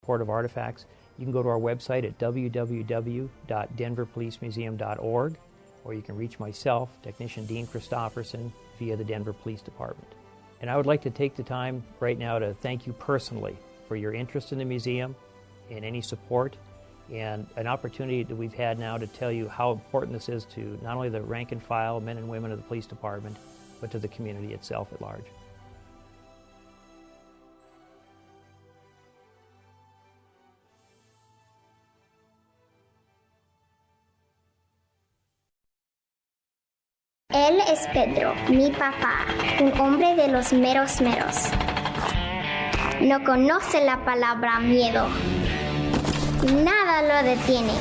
Of artifacts, you can go to our website at www.denverpolicemuseum.org, or you can reach myself, Technician Dean Christofferson, via the Denver Police Department. And I would like to take the time right now to thank you personally for your interest in the museum and any support, and an opportunity that we've had now to tell you how important this is to not only the rank and file men and women of the police department, but to the community itself at large. Él es Pedro, mi papá, un hombre de los meros meros. No conoce la palabra miedo. Nada lo detiene.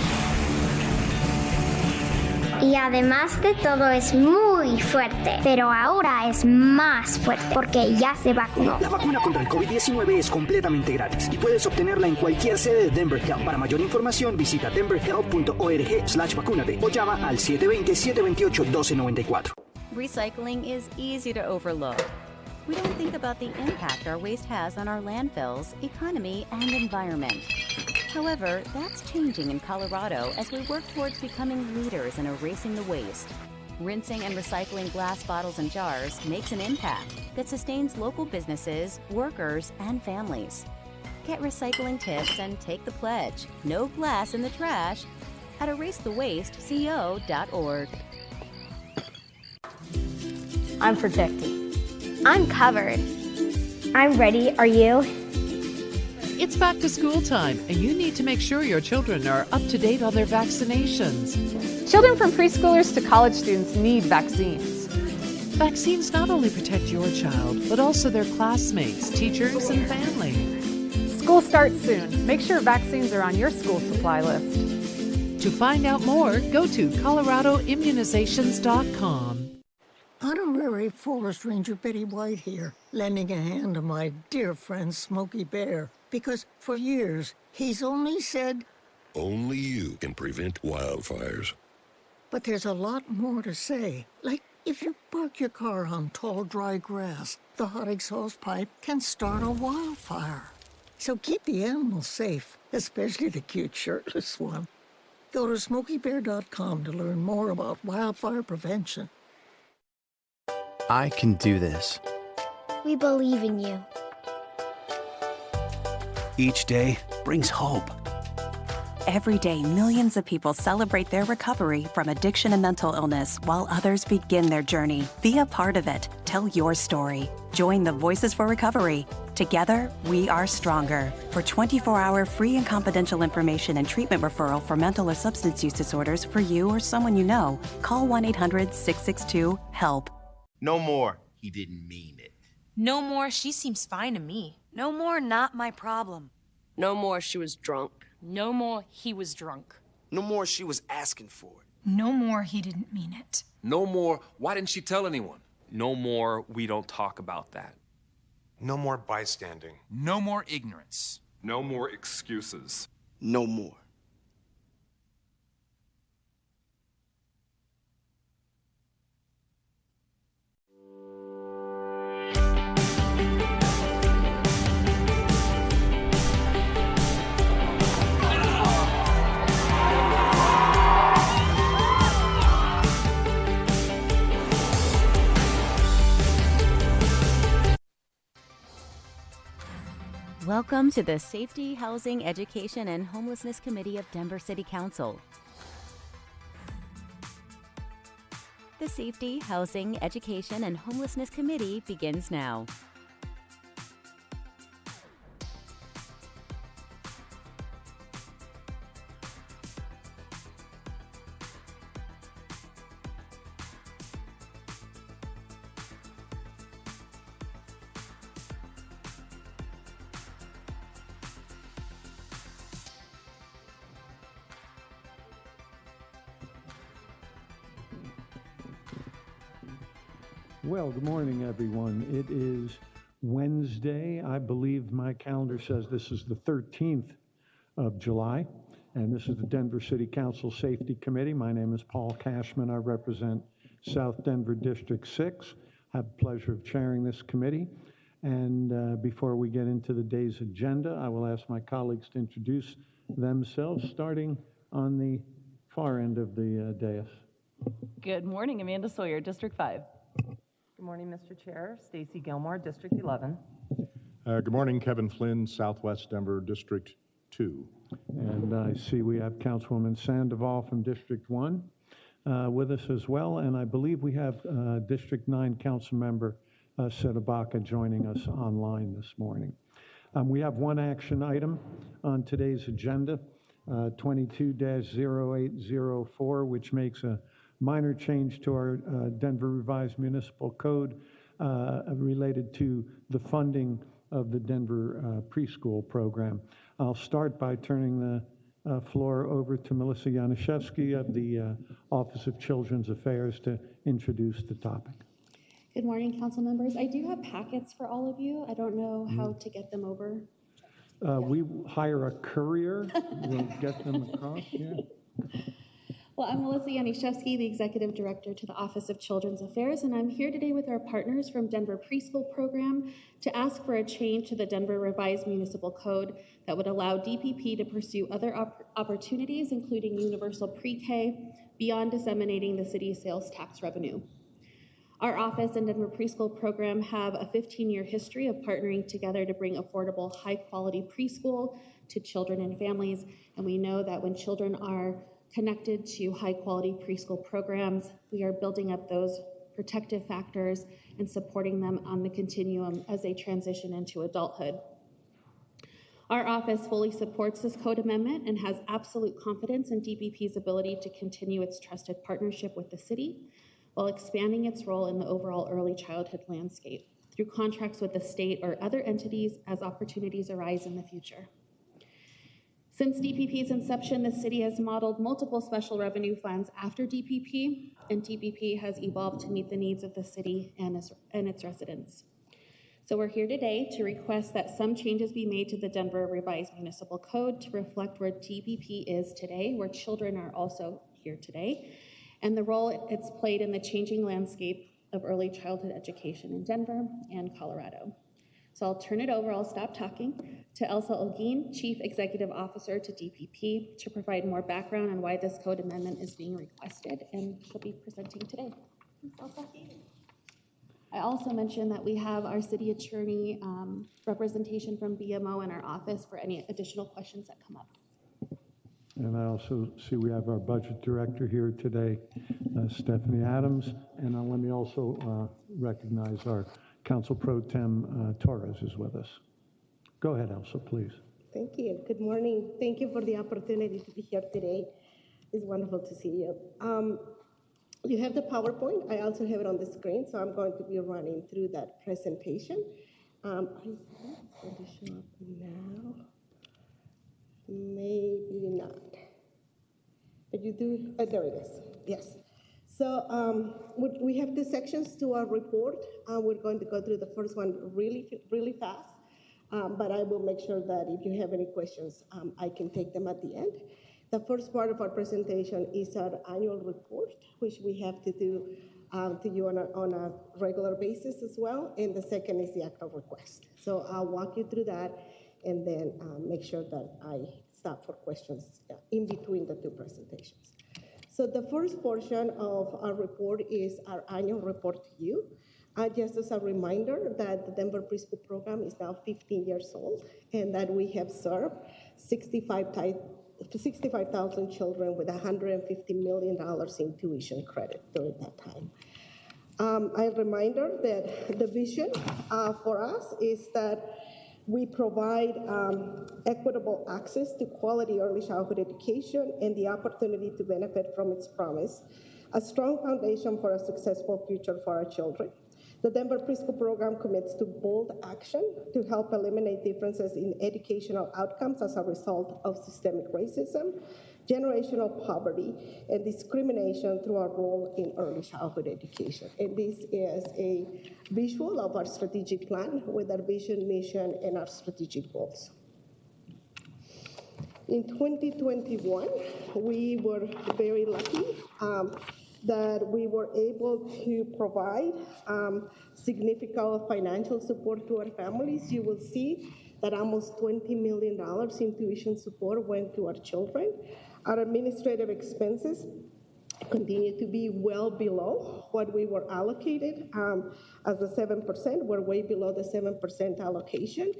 Y además de todo es muy fuerte, pero ahora es más fuerte porque ya se vacunó. La vacuna contra el COVID-19 es completamente gratis y puedes obtenerla en cualquier sede de Denver Health. Para mayor información visita denverhealth.org/vacúnate o llama al 720-728-1294. Recycling is easy to overlook. We don't think about the impact our waste has on our landfills, economy, and environment. However, that's changing in Colorado as we work towards becoming leaders in erasing the waste. Rinsing and recycling glass bottles and jars makes an impact that sustains local businesses, workers, and families. Get recycling tips and take the pledge. No glass in the trash at erasethewasteco.org. I'm protected. I'm covered. I'm ready. Are you? It's back to school time, and you need to make sure your children are up to date on their vaccinations. Children from preschoolers to college students need vaccines. Vaccines not only protect your child, but also their classmates, teachers, and family. School starts soon. Make sure vaccines are on your school supply list. To find out more, go to coloradoimmunizations.com. Honorary Forest Ranger Betty White here, lending a hand to my dear friend Smokey Bear. Because for years, he's only said, only you can prevent wildfires. But there's a lot more to say. Like, if you park your car on tall, dry grass, the hot exhaust pipe can start a wildfire. So keep the animals safe, especially the cute shirtless one. Go to SmokeyBear.com to learn more about wildfire prevention. I can do this. We believe in you. Each day brings hope. Every day, millions of people celebrate their recovery from addiction and mental illness while others begin their journey. Be a part of it. Tell your story. Join the Voices for Recovery. Together, we are stronger. For 24-hour free and confidential information and treatment referral for mental or substance use disorders for you or someone you know, call 1-800-662-HELP. No more, he didn't mean it. No more, she seems fine to me. No more, not my problem. No more, she was drunk. No more, he was drunk. No more, she was asking for it. No more, he didn't mean it. No more, why didn't she tell anyone? No more, we don't talk about that. No more bystanding. No more ignorance. No more excuses. No more. Welcome to the Safety, Housing, Education, and Homelessness Committee of Denver City Council. The Safety, Housing, Education, and Homelessness Committee begins now. Well, good morning, everyone. It is Wednesday. I believe my calendar says this is the 13th of July, and this is the Denver City Council Safety Committee. My name is Paul Cashman. I represent South Denver District 6. I have the pleasure of chairing this committee. And before we get into the day's agenda, I will ask my colleagues to introduce themselves, starting on the far end of the dais. Good morning, Amanda Sawyer, District 5. Good morning, Mr. Chair. Stacy Gilmore, District 11. Good morning, Kevin Flynn, Southwest Denver, District 2. And I see we have Councilwoman Sandoval from District 1 with us as well. And I believe we have District 9 Councilmember Sedabaka joining us online this morning. We have one action item on today's agenda, 22-0804, which makes a minor change to our Denver Revised Municipal Code related to the funding of the Denver preschool program. I'll start by turning the floor over to Melissa Januszewski of the Office of Children's Affairs to introduce the topic. Good morning, council members. I do have packets for all of you. I don't know how to get them over. We hire a courier. We'll get them across. Yeah. Well, I'm Melissa Januszewski, the Executive Director to the Office of Children's Affairs, and I'm here today with our partners from Denver Preschool Program to ask for a change to the Denver Revised Municipal Code that would allow DPP to pursue other opportunities, including universal pre-K, beyond disseminating the city's sales tax revenue. Our office and Denver Preschool Program have a 15-year history of partnering together to bring affordable, high-quality preschool to children and families, and we know that when children are connected to high-quality preschool programs, we are building up those protective factors and supporting them on the continuum as they transition into adulthood. Our office fully supports this code amendment and has absolute confidence in DPP's ability to continue its trusted partnership with the city while expanding its role in the overall early childhood landscape through contracts with the state or other entities as opportunities arise in the future. Since DPP's inception, the city has modeled multiple special revenue funds after DPP, and DPP has evolved to meet the needs of the city and its residents. So we're here today to request that some changes be made to the Denver Revised Municipal Code to reflect where DPP is today, where children are also here today, and the role it's played in the changing landscape of early childhood education in Denver and Colorado. So I'll turn it over, I'll stop talking, to Elsa Olguin, Chief Executive Officer to DPP, to provide more background on why this code amendment is being requested, and she'll be presenting today. Elsa. I also mentioned that we have our city attorney representation from BMO in our office for any additional questions that come up. And I also see we have our budget director here today, Stephanie Adams. And let me also recognize our Council Pro Tem Torres is with us. Go ahead, Elsa, please. Thank you. Good morning. Thank you for the opportunity to be here today. It's wonderful to see you. You have the PowerPoint. I also have it on the screen, so I'm going to be running through that presentation. Is it going to show up now? Maybe not. But you do, there it is. Yes. So we have two sections to our report. We're going to go through the first one really fast, but I will make sure that if you have any questions, I can take them at the end. The first part of our presentation is our annual report, which we have to do to you on a regular basis as well, and the second is the actual request. So I'll walk you through that and then make sure that I stop for questions in between the two presentations. So the first portion of our report is our annual report to you. Just as a reminder that the Denver Preschool Program is now 15 years old and that we have served 65,000 children with $150 million in tuition credit during that time. A reminder that the vision for us is that we provide equitable access to quality early childhood education and the opportunity to benefit from its promise, a strong foundation for a successful future for our children. The Denver Preschool Program commits to bold action to help eliminate differences in educational outcomes as a result of systemic racism, generational poverty, and discrimination through our role in early childhood education. And this is a visual of our strategic plan with our vision, mission, and our strategic goals. In 2021, we were very lucky that we were able to provide significant financial support to our families. You will see that almost $20 million in tuition support went to our children. Our administrative expenses continue to be well below what we were allocated as the 7%. We're way below the 7% allocation.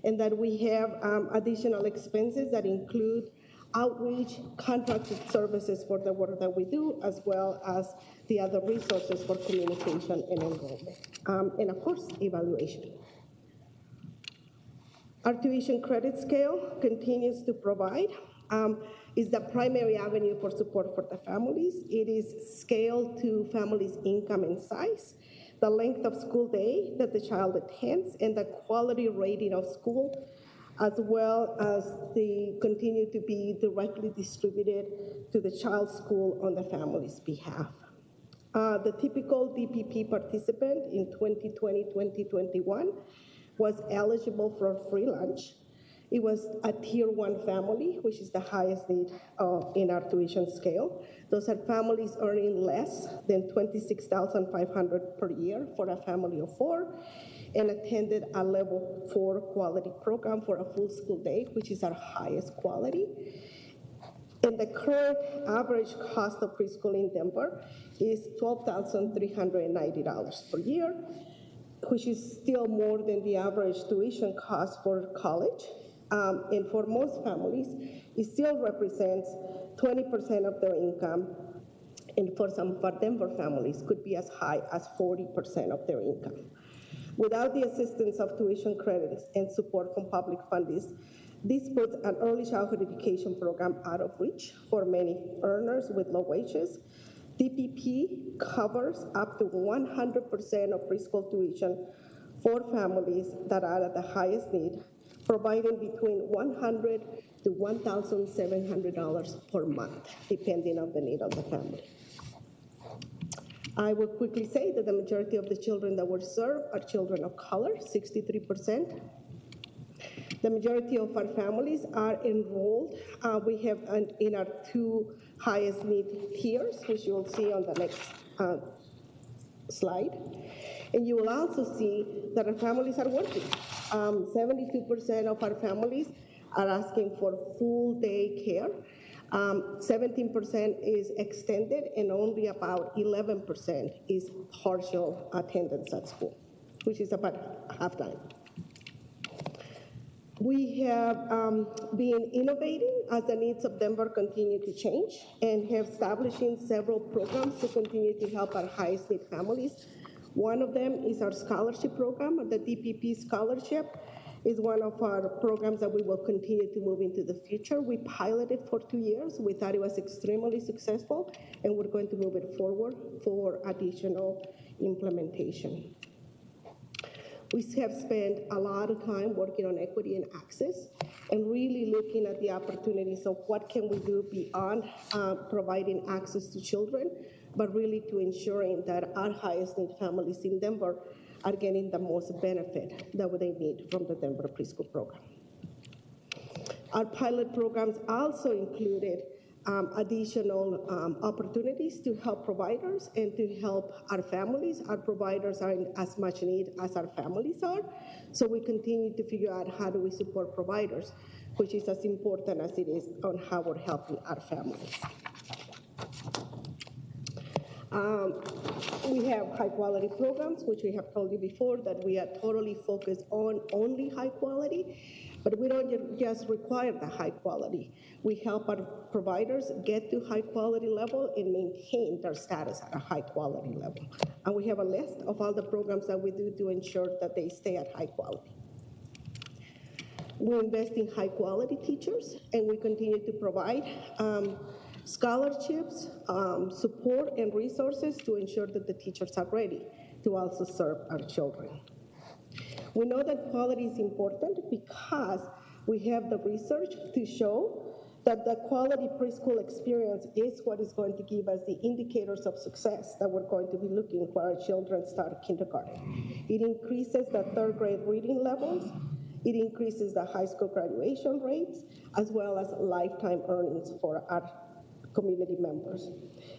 And that we have additional expenses that include outreach, contracted services for the work that we do, as well as the other resources for communication and enrollment. And of course, evaluation. Our tuition credit scale continues to provide is the primary avenue for support for the families. It is scaled to families' income and size, the length of school day that the child attends, and the quality rating of school, as well as they continue to be directly distributed to the child's school on the family's behalf. The typical DPP participant in 2020-2021 was eligible for a free lunch. It was a tier 1 family, which is the highest need in our tuition scale. Those are families earning less than $26,500 per year for a family of 4, and attended a level 4 quality program for a full school day, which is our highest quality. And the current average cost of preschool in Denver is $12,390 per year, which is still more than the average tuition cost for college. And for most families, it still represents 20% of their income, and for some for Denver families, could be as high as 40% of their income. Without the assistance of tuition credits and support from public funders, this puts an early childhood education program out of reach for many earners with low wages. DPP covers up to 100% of preschool tuition for families that are at the highest need, providing between $100 to $1,700 per month, depending on the need of the family. I will quickly say that the majority of the children that were served are children of color, 63%. The majority of our families are enrolled. We have in our 2 highest need tiers, which you will see on the next slide. And you will also see that our families are working. 72% of our families are asking for full day care. 17% is extended, and only about 11% is partial attendance at school, which is about half-time. We have been innovating as the needs of Denver continue to change, and have establishing several programs to continue to help our highest need families. One of them is our scholarship program. The DPP scholarship is one of our programs that we will continue to move into the future. We piloted for 2 years. We thought it was extremely successful, and we're going to move it forward for additional implementation. We have spent a lot of time working on equity and access, and really looking at the opportunities of what can we do beyond providing access to children, but really to ensuring that our highest need families in Denver are getting the most benefit that they need from the Denver preschool program. Our pilot programs also included additional opportunities to help providers and to help our families. Our providers are in as much need as our families are, so we continue to figure out how do we support providers, which is as important as it is on how we're helping our families. We have high-quality programs, which we have told you before that we are totally focused on only high quality, but we don't just require the high quality. We help our providers get to high quality level and maintain their status at a high quality level. And we have a list of all the programs that we do to ensure that they stay at high quality. We invest in high quality teachers, and we continue to provide scholarships, support, and resources to ensure that the teachers are ready to also serve our children. We know that quality is important because we have the research to show that the quality preschool experience is what is going to give us the indicators of success that we're going to be looking for our children start kindergarten. It increases the 3rd grade reading levels. It increases the high school graduation rates, as well as lifetime earnings for our community members.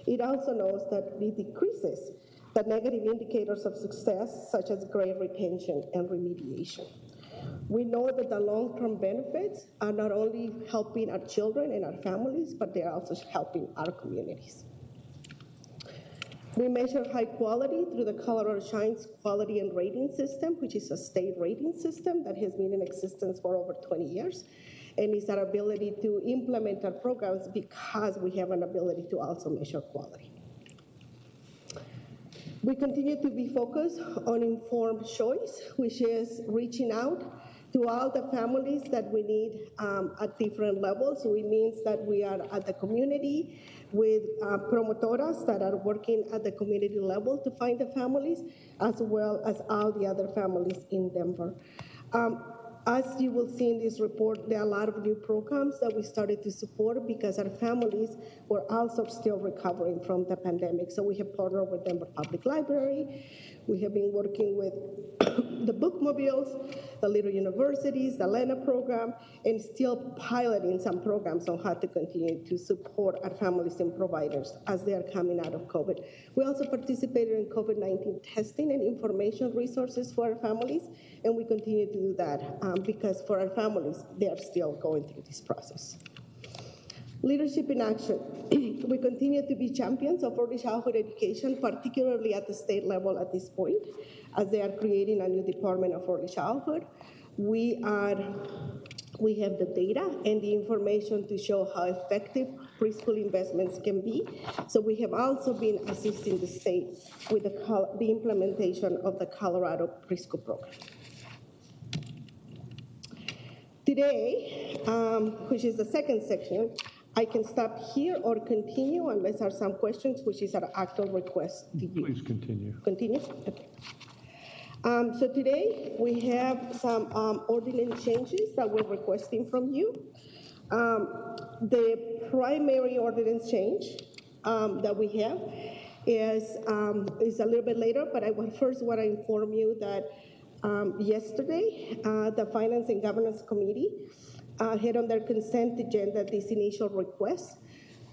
It also knows that it decreases the negative indicators of success, such as grade retention and remediation. We know that the long-term benefits are not only helping our children and our families, but they're also helping our communities. We measure high quality through the Colorado Shines Quality and Rating System, which is a state rating system that has been in existence for over 20 years. And it's our ability to implement our programs because we have an ability to also measure quality. We continue to be focused on informed choice, which is reaching out to all the families that we need at different levels. So it means that we are at the community with promotoras that are working at the community level to find the families, as well as all the other families in Denver. As you will see in this report, there are a lot of new programs that we started to support because our families were also still recovering from the pandemic. So we have partnered with Denver Public Library. We have been working with the bookmobiles, the little universities, the LENA program, and still piloting some programs on how to continue to support our families and providers as they are coming out of COVID. We also participated in COVID-19 testing and information resources for our families, and we continue to do that because for our families, they are still going through this process. Leadership in action. We continue to be champions of early childhood education, particularly at the state level at this point, as they are creating a new Department of Early Childhood. We have the data and the information to show how effective preschool investments can be. So we have also been assisting the state with the implementation of the Colorado preschool program. Today, which is the second section, I can stop here or continue unless there are some questions, which is our actual request to you. Please continue. Continue? Okay. So today we have some ordinance changes that we're requesting from you. The primary ordinance change that we have is a little bit later, but I first want to inform you that yesterday the Finance and Governance Committee had on their consent agenda this initial request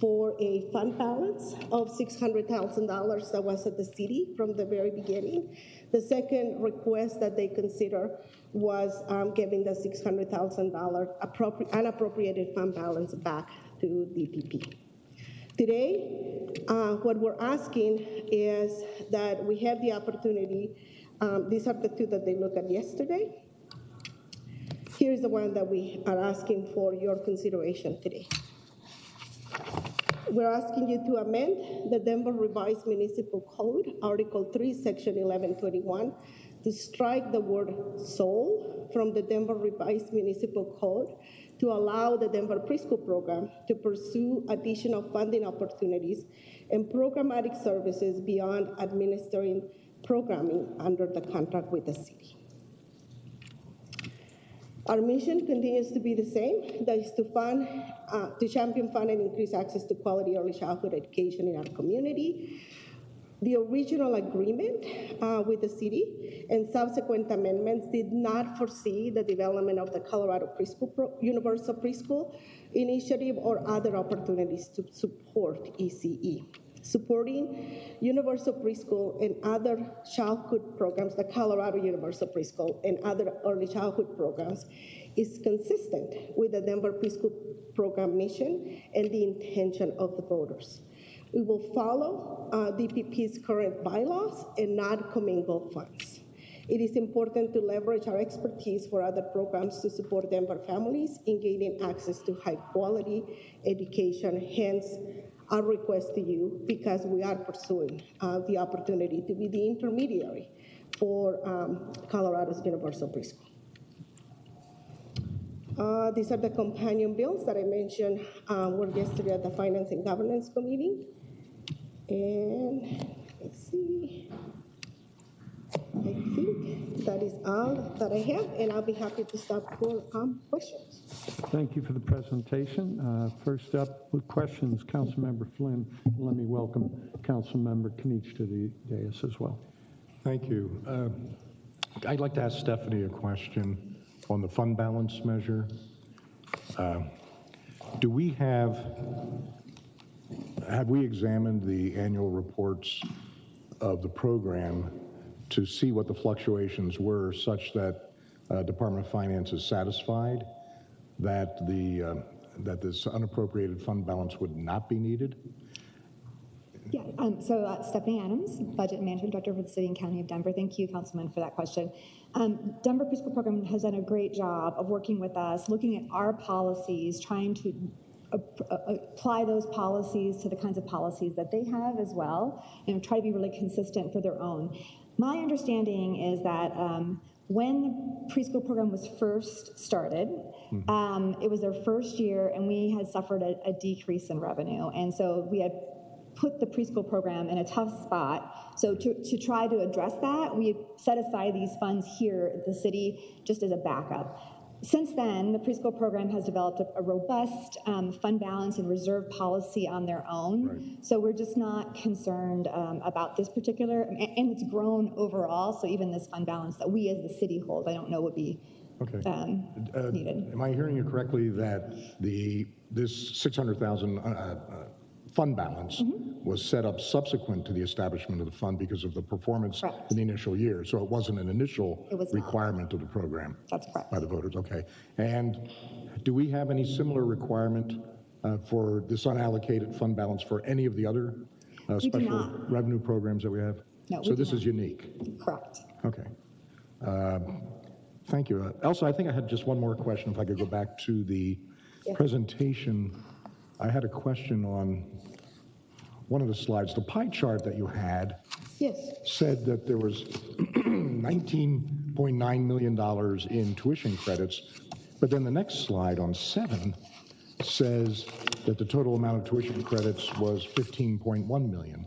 for a fund balance of $600,000 that was at the city from the very beginning. The second request that they consider was giving the $600,000 unappropriated fund balance back to DPP. Today, what we're asking is that we have the opportunity, these are the two that they looked at yesterday. Here's the one that we are asking for your consideration today. We're asking you to amend the Denver Revised Municipal Code, Article 3, Section 1121, to strike the word soul from the Denver Revised Municipal Code to allow the Denver Preschool Program to pursue additional funding opportunities and programmatic services beyond administering programming under the contract with the city. Our mission continues to be the same, that is to champion, fund, and increase access to quality early childhood education in our community. The original agreement with the city and subsequent amendments did not foresee the development of the Colorado Universal Preschool Initiative or other opportunities to support ECE. Supporting universal preschool and other childhood programs, the Colorado Universal Preschool and other early childhood programs, is consistent with the Denver Preschool Program mission and the intention of the voters. We will follow DPP's current bylaws and not commingle funds. It is important to leverage our expertise for other programs to support Denver families in gaining access to high quality education, hence our request to you, because we are pursuing the opportunity to be the intermediary for Colorado's Universal Preschool. These are the companion bills that I mentioned were yesterday at the Finance and Governance Committee. And let's see, I think that is all that I have, and I'll be happy to stop for questions. Thank you for the presentation. First up with questions, Councilmember Flynn. Let me welcome Councilmember Kinich to the dais as well. Thank you. I'd like to ask Stephanie a question on the fund balance measure. Have we examined the annual reports of the program to see what the fluctuations were, such that Department of Finance is satisfied that that this unappropriated fund balance would not be needed? Yeah, Stephanie Adams, Budget Management Director for the City and County of Denver. Thank you, Councilman, for that question. Denver Preschool Program has done a great job of working with us, looking at our policies, trying to apply those policies to the kinds of policies that they have as well, and try to be really consistent for their own. My understanding is that when the preschool program was first started, it was their first year, and we had suffered a decrease in revenue, and so we had put the preschool program in a tough spot. So to try to address that, we set aside these funds here at the city just as a backup. Since then, the preschool program has developed a robust fund balance and reserve policy on their own. Right. So we're just not concerned about this particular, and it's grown overall. So even this fund balance that we as the city hold, I don't know would be needed. Am I hearing you correctly that this 600,000 fund balance was set up subsequent to the establishment of the fund because of the performance in the initial year? So it wasn't an initial requirement of the program. That's correct. By the voters, okay. And do we have any similar requirement for this unallocated fund balance for any of the other special revenue programs that we have? No, so this is unique? Correct. Okay. Thank you. Elsa, I think I had just one more question. If I could go back to the presentation. I had a question on one of the slides. The pie chart that you had said that there was $19.9 million in tuition credits, but then the next slide on 7 says that the total amount of tuition credits was $15.1 million.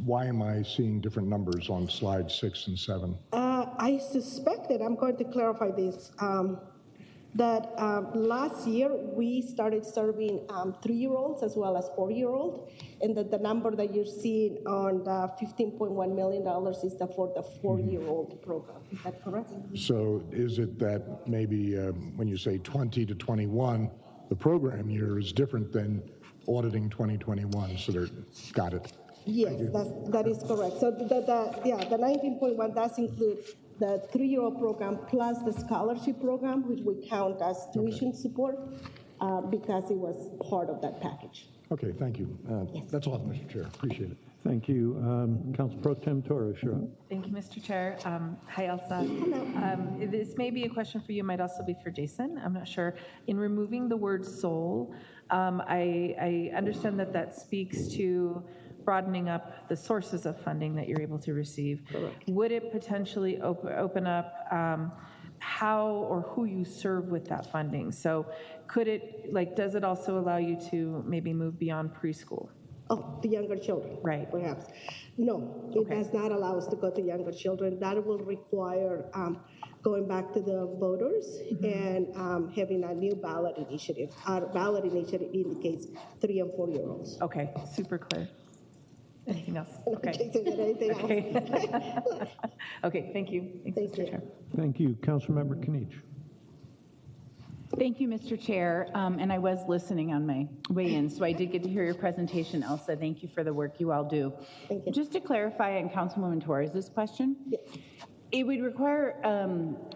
Why am I seeing different numbers on slides 6 and 7? I suspect that I'm going to clarify this. That last year we started serving 3-year-olds as well as 4-year-olds, and that the number that you're seeing on the $15.1 million is for the 4-year-old program. Is that correct? So is it that maybe when you say 20 to 21, the program year is different than auditing 2021? So they're got it. Yes, that is correct. So the 19.1 does include the 3-year-old program plus the scholarship program, which we count as tuition support because it was part of that package. Okay, thank you. That's all, Mr. Chair. Appreciate it. Thank you. Council Pro Tem Torres. Thank you, Mr. Chair. Hi, Elsa. Hello. This may be a question for you, might also be for Jason. I'm not sure. In removing the word soul, I understand that speaks to broadening up the sources of funding that you're able to receive. Correct. Would it potentially open up how or who you serve with that funding? So could it, does it also allow you to maybe move beyond preschool? Oh, the younger children, right? Perhaps. No, it does not allow us to go to younger children. That will require going back to the voters and having a new ballot initiative. Our ballot initiative indicates 3- and 4-year-olds. Okay, super clear. Anything else? Okay. Okay, thank you. Thanks, Mr. Chair. Thank you. Councilmember Kinich. Thank you, Mr. Chair. And I was listening on my way in, so I did get to hear your presentation, Elsa. Thank you for the work you all do. Thank you. Just to clarify on Councilwoman Torres' question, it would require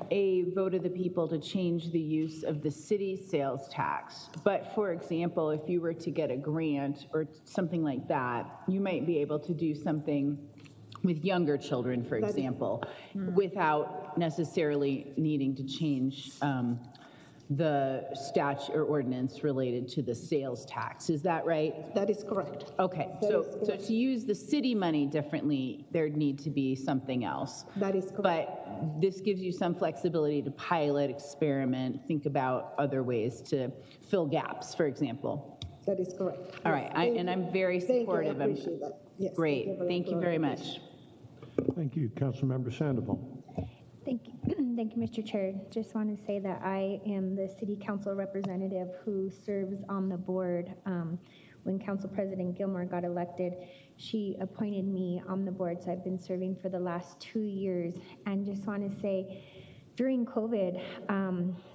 a vote of the people to change the use of the city sales tax. But for example, if you were to get a grant or something like that, you might be able to do something with younger children, for example, without necessarily needing to change the statute or ordinance related to the sales tax. Is that right? That is correct. Okay, so to use the city money differently, there'd need to be something else. That is correct. But this gives you some flexibility to pilot, experiment, think about other ways to fill gaps, for example. That is correct. All right, and I'm very supportive. Thank you. I appreciate that. Yes, great. Thank you very much. Thank you. Councilmember Sandoval. Thank you. Thank you, Mr. Chair. Just want to say that I am the City Council representative who serves on the board. When Council President Gilmore got elected, she appointed me on the board, so I've been serving for the last 2 years. And just want to say, during COVID,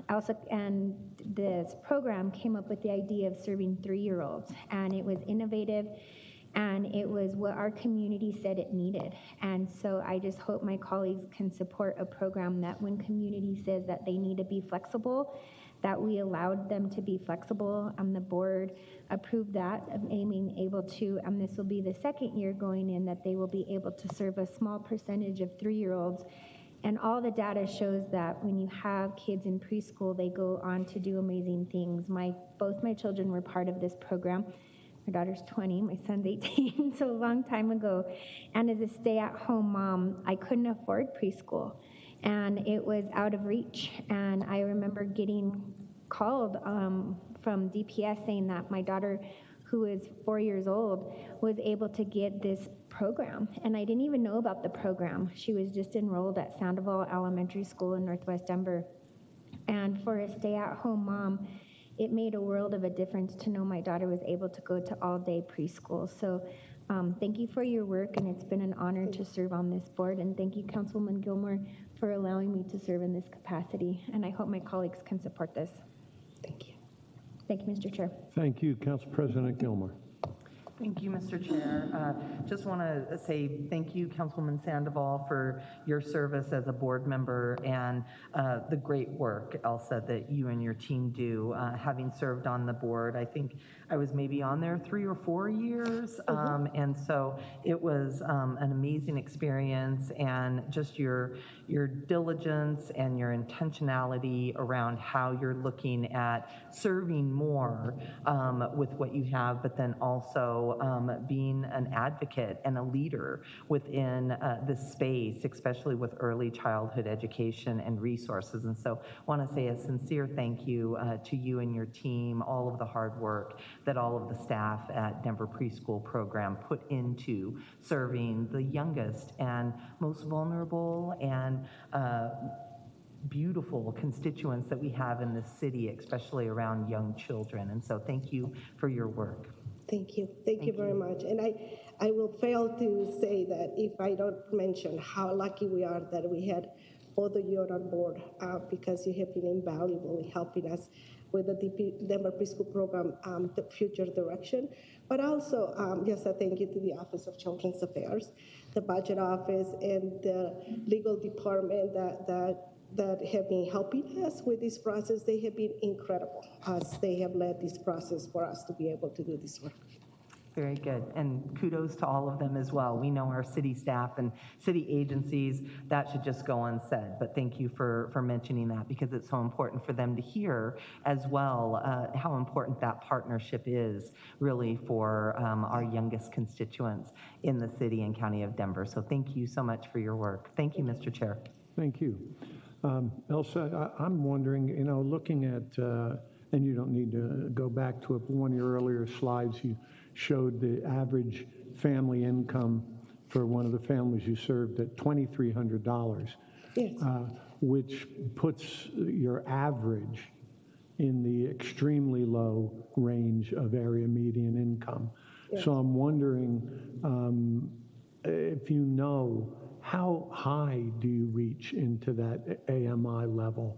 Elsa and this program came up with the idea of serving 3-year-olds, and it was innovative. and it was what our community said it needed. And so I just hope my colleagues can support a program that when community says that they need to be flexible, that we allowed them to be flexible. The board approved that, of being able to, and this will be the second year going in, that they will be able to serve a small percentage of 3-year-olds. And all the data shows that when you have kids in preschool, they go on to do amazing things. Both my children were part of this program. My daughter's 20, my son's 18, so a long time ago. And as a stay-at-home mom, I couldn't afford preschool, and it was out of reach. And I remember getting called from DPS saying that my daughter, who is 4 years old, was able to get this program. And I didn't even know about the program. She was just enrolled at Sandoval Elementary School in Northwest Denver. And for a stay-at-home mom, it made a world of a difference to know my daughter was able to go to all-day preschool. So thank you for your work, and it's been an honor to serve on this board. And thank you, Councilwoman Gilmore, for allowing me to serve in this capacity. And I hope my colleagues can support this. Thank you. Thank you, Mr. Chair. Thank you, Council President Gilmore. Thank you, Mr. Chair. Just want to say thank you, Councilwoman Sandoval, for your service as a board member and the great work, Elsa, that you and your team do. Having served on the board, I think I was maybe on there 3 or 4 years, and so it was an amazing experience, and just your diligence and your intentionality around how you're looking at serving more with what you have, but then also being an advocate and a leader within this space, especially with early childhood education and resources. And so I want to say a sincere thank you to you and your team, all of the hard work that all of the staff at Denver Preschool Program put into serving the youngest and most vulnerable and beautiful constituents that we have in this city, especially around young children. And so thank you for your work. Thank you. Thank you very much. And I will fail to say that if I don't mention how lucky we are that we had both of you on board because you have been invaluable in helping us with the Denver Preschool Program, the future direction. But also, just a thank you to the Office of Children's Affairs, the Budget Office, and the Legal Department that have been helping us with this process. They have been incredible as they have led this process for us to be able to do this work. Very good, and kudos to all of them as well. We know our city staff and city agencies, that should just go unsaid, but thank you for mentioning that, because it's so important for them to hear as well how important that partnership is really for our youngest constituents in the city and county of Denver. So thank you so much for your work. Thank you, Mr. Chair. Thank you. Elsa, I'm wondering, looking at, and you don't need to go back to it, but one of your earlier slides, you showed the average family income for one of the families you served at $2,300, yes. Which puts your average in the extremely low range of area median income. Yes. So I'm wondering if you know, how high do you reach into that AMI level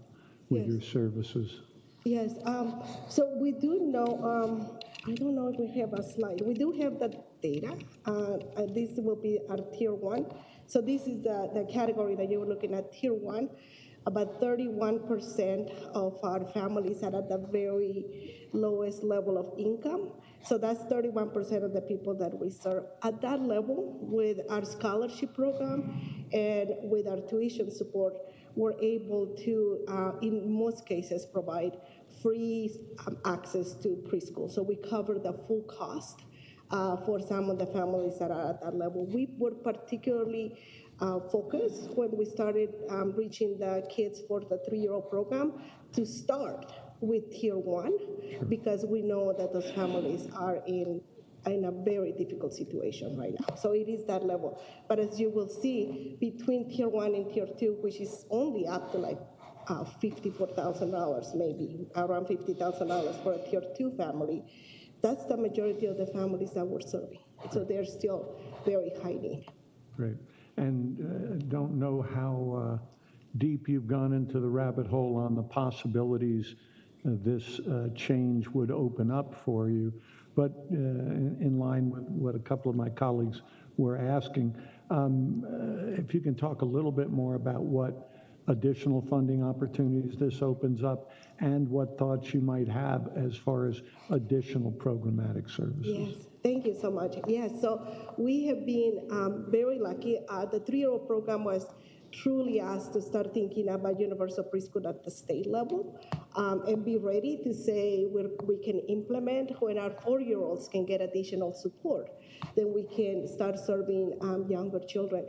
with yes. your services? Yes, so we do know, I don't know if we have a slide. We do have the data. This will be our tier 1. So this is the category that you were looking at, tier 1. About 31% of our families are at the very lowest level of income. So that's 31% of the people that we serve. At that level, with our scholarship program and with our tuition support, we're able to, in most cases, provide free access to preschool. So we cover the full cost for some of the families that are at that level. We were particularly focused when we started reaching the kids for the 3-year-old program to start with tier 1, because we know that those families are in a very difficult situation right now. So it is that level. But as you will see, between tier 1 and tier 2, which is only up to like $54,000, maybe around $50,000 for a tier 2 family, that's the majority of the families that we're serving. So they're still very high need. Great. And don't know how deep you've gone into the rabbit hole on the possibilities this change would open up for you. But in line with what a couple of my colleagues were asking, if you can talk a little bit more about what additional funding opportunities this opens up and what thoughts you might have as far as additional programmatic services. Yes, thank you so much. Yes, so we have been very lucky. The 3-year-old program was truly asked to start thinking about universal preschool at the state level and be ready to say we can implement when our 4-year-olds can get additional support. Then we can start serving younger children.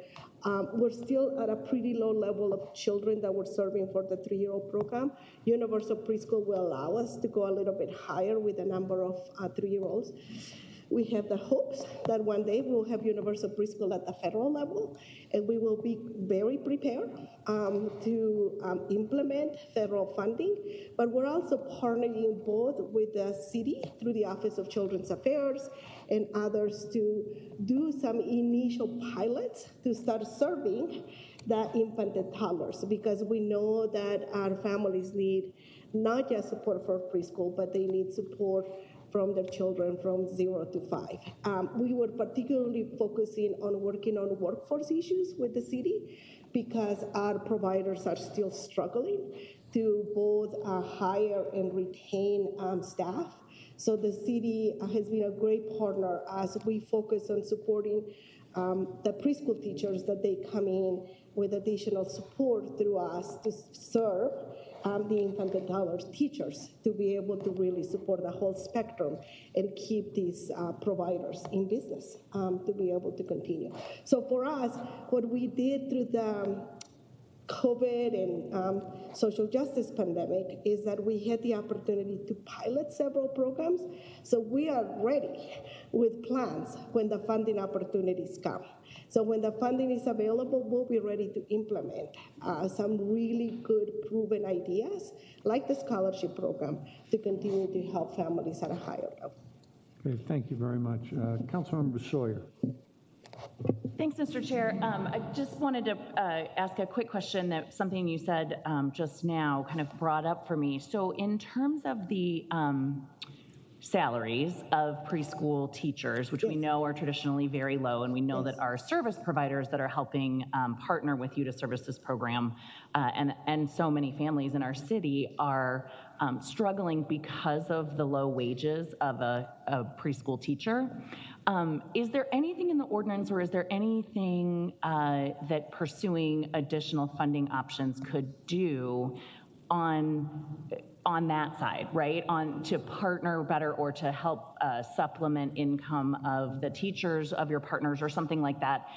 We're still at a pretty low level of children that we're serving for the 3-year-old program. Universal preschool will allow us to go a little bit higher with the number of 3-year-olds. We have the hopes that one day we'll have universal preschool at the federal level, and we will be very prepared to implement federal funding. But we're also partnering both with the city through the Office of Children's Affairs and others to do some initial pilots to start serving the infant and toddlers, because we know that our families need not just support for preschool, but they need support from their children from 0 to 5. We were particularly focusing on working on workforce issues with the city because our providers are still struggling to both hire and retain staff. So the city has been a great partner as we focus on supporting the preschool teachers, that they come in with additional support through us to serve the infant and toddler teachers to be able to really support the whole spectrum and keep these providers in business to be able to continue. So for us, what we did through the COVID and social justice pandemic is that we had the opportunity to pilot several programs. So we are ready with plans when the funding opportunities come. So when the funding is available, we'll be ready to implement some really good proven ideas, like the scholarship program, to continue to help families at a higher level. Okay, thank you very much. Councilmember Sawyer. Thanks, Mr. Chair. I just wanted to ask a quick question that something you said just now kind of brought up for me. So in terms of the salaries of preschool teachers, which we know are traditionally very low, and we know that our service providers that are helping partner with you to service this program and so many families in our city are struggling because of the low wages of a preschool teacher. Is there anything in the ordinance, or is there anything that pursuing additional funding options could do on that side, right? To partner better or to help supplement income of the teachers of your partners or something like that.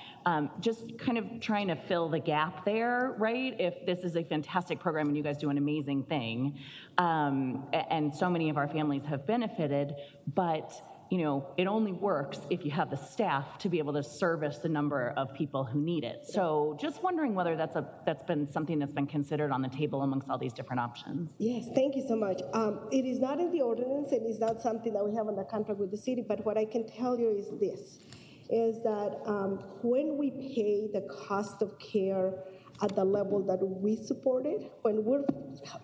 Just kind of trying to fill the gap there, right? If this is a fantastic program and you guys do an amazing thing, and so many of our families have benefited, but you know, it only works if you have the staff to be able to service the number of people who need it. So just wondering whether that's been something that's been considered on the table amongst all these different options. Yes, thank you so much. It is not in the ordinance, and it's not something that we have on the contract with the city, but what I can tell you is this, is that when we pay the cost of care at the level that we supported, when we're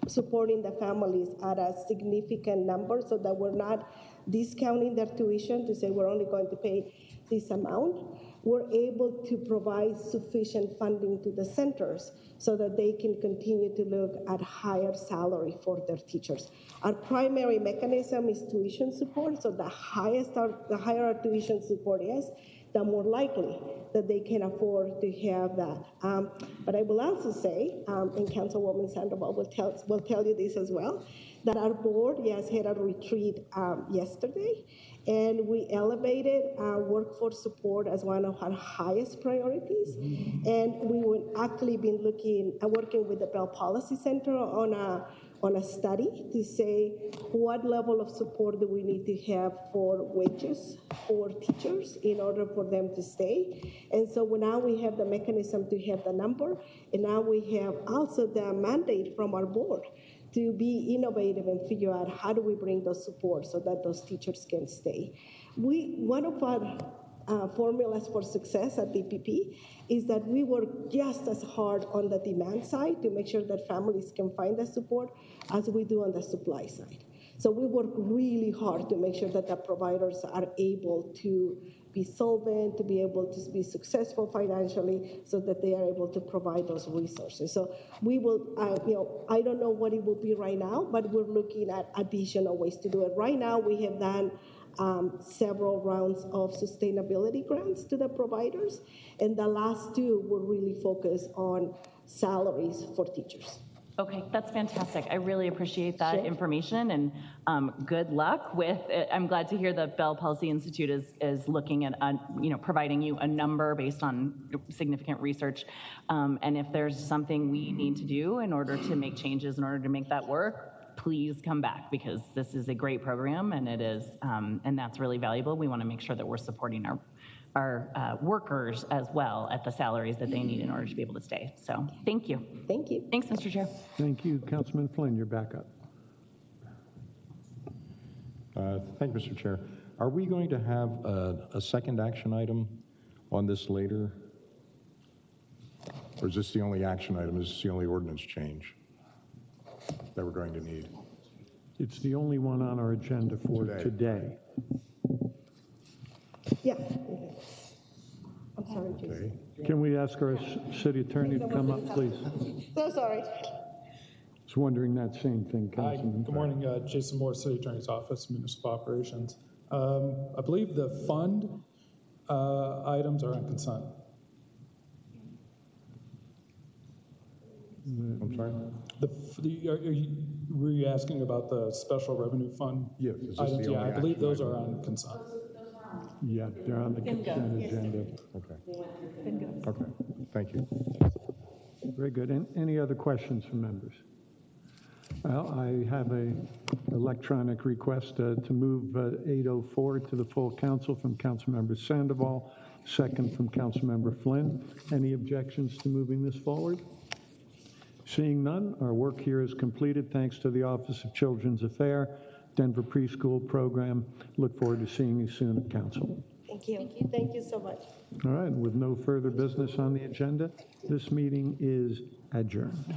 supporting the families at a significant number so that we're not discounting their tuition to say we're only going to pay this amount, we're able to provide sufficient funding to the centers so that they can continue to look at higher salary for their teachers. Our primary mechanism is tuition support, so the higher our tuition support is, the more likely that they can afford to have that. But I will also say, and Councilwoman Sandoval will tell you this as well, that our board, yes, had a retreat yesterday, and we elevated workforce support as one of our highest priorities. And we would actually been working with the Bell Policy Center on a study to say what level of support do we need to have for wages for teachers in order for them to stay. And so now we have the mechanism to have the number, and now we have also the mandate from our board to be innovative and figure out how do we bring those support so that those teachers can stay. One of our formulas for success at DPP is that we work just as hard on the demand side to make sure that families can find the support as we do on the supply side. So we work really hard to make sure that the providers are able to be solvent, to be able to be successful financially so that they are able to provide those resources. So we will, I don't know what it will be right now, but we're looking at additional ways to do it. Right now, we have done several rounds of sustainability grants to the providers, and the last two will really focus on salaries for teachers. Okay, that's fantastic. I really appreciate that information, and good luck with it. I'm glad to hear the Bell Palsy Institute is looking at, providing you a number based on significant research. And if there's something we need to do in order to make changes, in order to make that work, please come back, because this is a great program, and it is, and that's really valuable. We want to make sure that we're supporting our workers as well at the salaries that they need in order to be able to stay. So thank you. Thank you. Thanks, Mr. Chair. Thank you. Councilman Flynn, you're back up. Thank you, Mr. Chair. Are we going to have a second action item on this later? Or is this the only action item? Is this the only ordinance change that we're going to need? It's the only one on our agenda for today. Yeah. I'm sorry, Jason. Can we ask our city attorney to come up, please? So sorry. I was wondering that same thing, Councilman. Good morning, Jason Moore, City Attorney's Office, Municipal Operations. I believe the fund items are on consent. I'm sorry? Were you asking about the special revenue fund items? Yeah, I believe those are on consent. Yeah, they're on the consent agenda. Okay. Okay, thank you. Very good. Any other questions from members? Well, I have an electronic request to move 804 to the full council from Councilmember Sandoval, second from Councilmember Flynn. Any objections to moving this forward? Seeing none, our work here is completed thanks to the Office of Children's Affairs, Denver Preschool Program. Look forward to seeing you soon at council. Thank you. Thank you so much. All right, with no further business on the agenda, this meeting is adjourned.